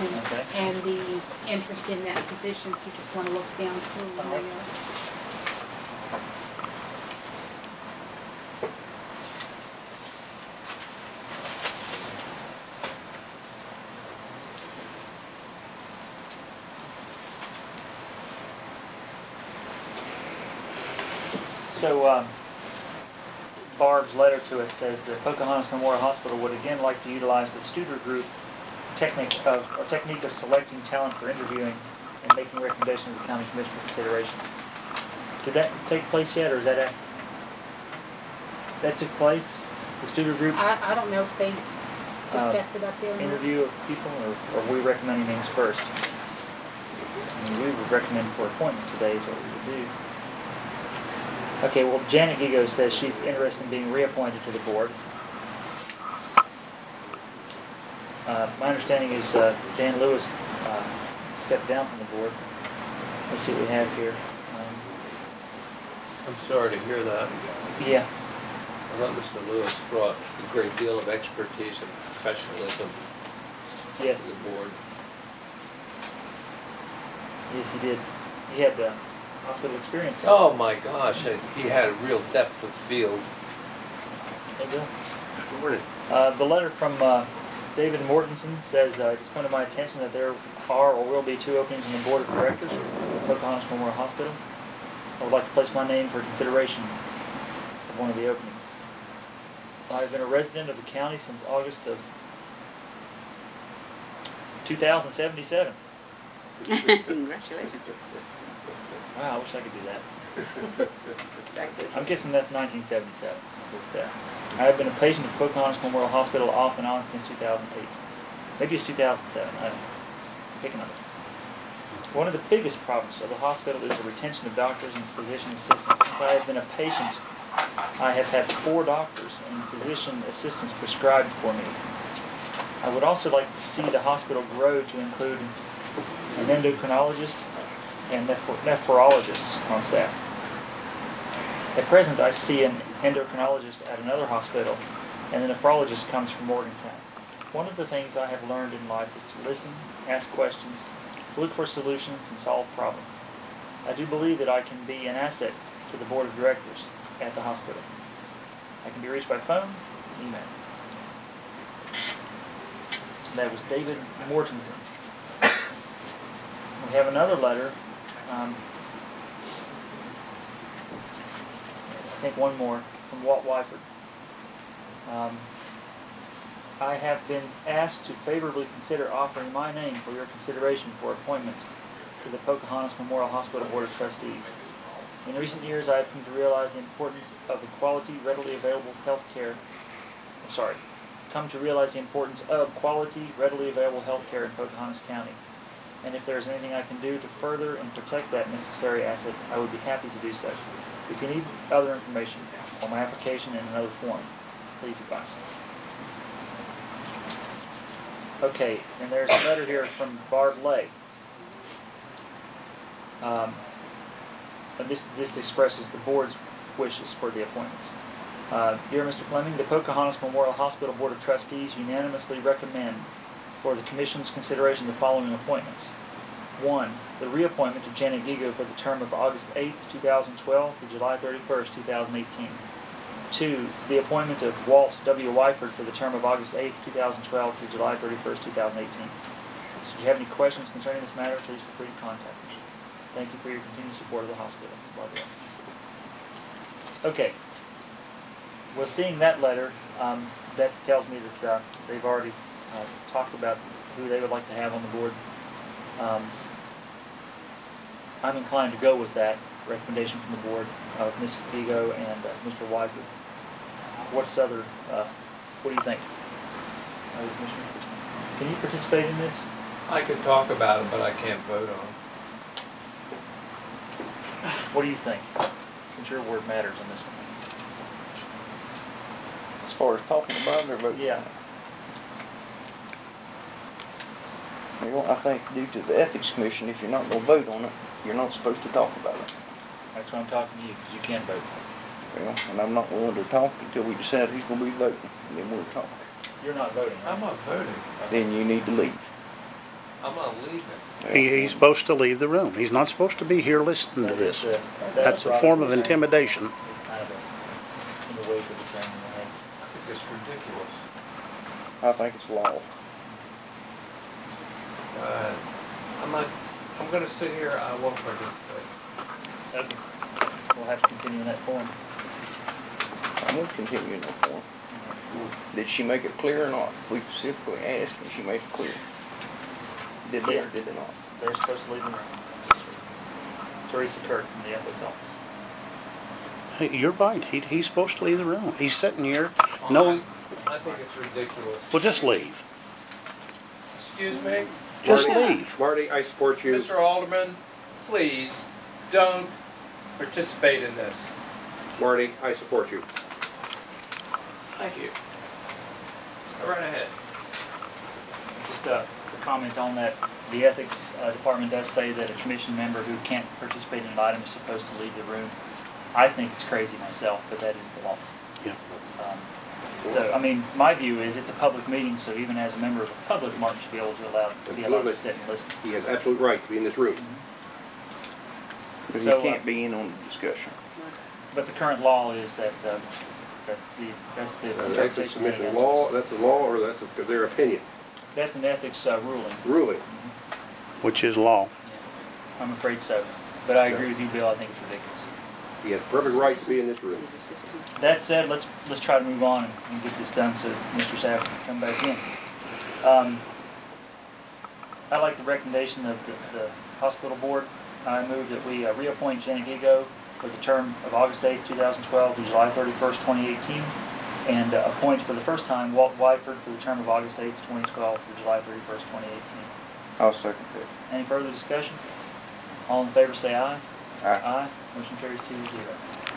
Okay. and the interest in that position, if you just want to look down through. All right. So, Barb's letter to us says that Pocahontas Memorial Hospital would again like to utilize the Studer Group technique of selecting talent for interviewing and making recommendations to the County Commission for consideration. Did that take place yet, or is that that took place? The Studer Group I don't know if they discussed it up there. or not. interview of people, or are we recommending names first? I mean, we would recommend for appointment today is what we would do. Okay, well, Janet Gigo says she's interested in being reappointed to the board. My understanding is Dan Lewis stepped down from the board. Let's see what we have here. I'm sorry to hear that. Yeah. I thought Mr. Lewis brought a great deal of expertise and professionalism Yes. to the board. Yes, he did. He had hospital experience. Oh my gosh, he had a real depth of field. There you go. The letter from David Mortensen says, it's come to my attention that there are or will be 2 openings in the board of directors of Pocahontas Memorial Hospital. I would like to place my name for consideration of one of the openings. I have been a resident of the county since August of 2077. Congratulations. Wow, I wish I could do that. I'm guessing that's 1977. I have been a patient of Pocahontas Memorial Hospital off and on since 2008. Maybe it's 2007. I don't know. Picking up. One of the biggest problems of the hospital is the retention of doctors and physician assistants. Since I have been a patient, I have had 4 doctors and physician assistants prescribed for me. I would also like to see the hospital grow to include an endocrinologist and nephrologists on staff. At present, I see an endocrinologist at another hospital, and the nephrologist comes from Morgantown. One of the things I have learned in life is to listen, ask questions, look for solutions, and solve problems. I do believe that I can be an asset to the board of directors at the hospital. I can be reached by phone, email. That was David Mortensen. We have another letter. I think one more from Walt Wyford. I have been asked to favorably consider offering my name for your consideration for appointment to the Pocahontas Memorial Hospital Board of Trustees. In recent years, I have come to realize the importance of the quality, readily available health care. Come to realize the importance of quality, readily available health care in Pocahontas County. And if there is anything I can do to further and protect that necessary asset, I would be happy to do so. If you need other information on my application in another form, please advise me. Okay, and there's a letter here from Barb Lay. And this expresses the board's wishes for the appointments. Dear Mr. Fleming, the Pocahontas Memorial Hospital Board of Trustees unanimously recommend for the Commission's consideration the following appointments. 1. The reappointment of Janet Gigo for the term of August 8, 2012 to July 31, 2018. 2. The appointment of Walt W. Wyford for the term of August 8, 2012 to July 31, 2018. Should you have any questions concerning this matter, please feel free to contact me. Thank you for your continued support of the hospital. Blah, blah. Okay. Well, seeing that letter, that tells me that they've already talked about who they would like to have on the board. I'm inclined to go with that recommendation from the board of Ms. Gigo and Mr. Wyford. What's other? What do you think, Commissioner? Can you participate in this? I could talk about it, but I can't vote on it. What do you think? Since your word matters on this one. As far as talking about it or voting? Yeah. Well, I think due to the Ethics Commission, if you're not going to vote on it, you're not supposed to talk about it. That's why I'm talking to you, because you can't vote. Well, and I'm not willing to talk until we decide who's going to be voting, and then we'll talk. You're not voting, right? I'm not voting. Then you need to leave. I'm not leaving. He's supposed to leave the room. He's not supposed to be here listening to this. That's a form of intimidation. It's kind of in the wake of the training they had. I think it's ridiculous. I think it's law. I'm gonna sit here, I won't participate. Okay. We'll have to continue in that form. I'm gonna continue in that form. Did she make it clear or not? We specifically asked and she made it clear. Did they or did they not? They're supposed to leave the room. Teresa Kirk from the ethics office. Hey, you're right. He's supposed to leave the room. He's sitting here knowing. I think it's ridiculous. Well, just leave. Excuse me? Just Marty. leave. Marty, I support you. Mr. Alderman, please don't participate in this. Marty, I support you. Thank you. Go right ahead. Just a comment on that. The ethics department does say that a commission member who can't participate in an item is supposed to leave the room. I think it's crazy myself, but that is the law. Yeah. So, I mean, my view is it's a public meeting, so even as a member of the public, Martin should be able to be allowed to sit and listen. He has absolute right to be in this room. But So, he can't be in on the discussion. But the current law is that that's the Ethics interpretation. of the Commission ethics. law, that's a law or that's their opinion? That's an ethics ruling. Ruling. Which is law. Yeah. I'm afraid so. But I agree with you, Bill. I think it's ridiculous. He has perfect right to be in this room. That said, let's try to move on and get this done so Mr. Sapp can come back in. I like the recommendation of the hospital board. I move that we reappoint Janet Gigo for the term of August 8th, 2012 to July 31st, 2018, and appoint for the first time Walt Wyford for the term of August 8th, 2012 to July 31st, 2018. I'll second that. Any further discussion? All in favor say aye. Aye. Motion carries 2-0.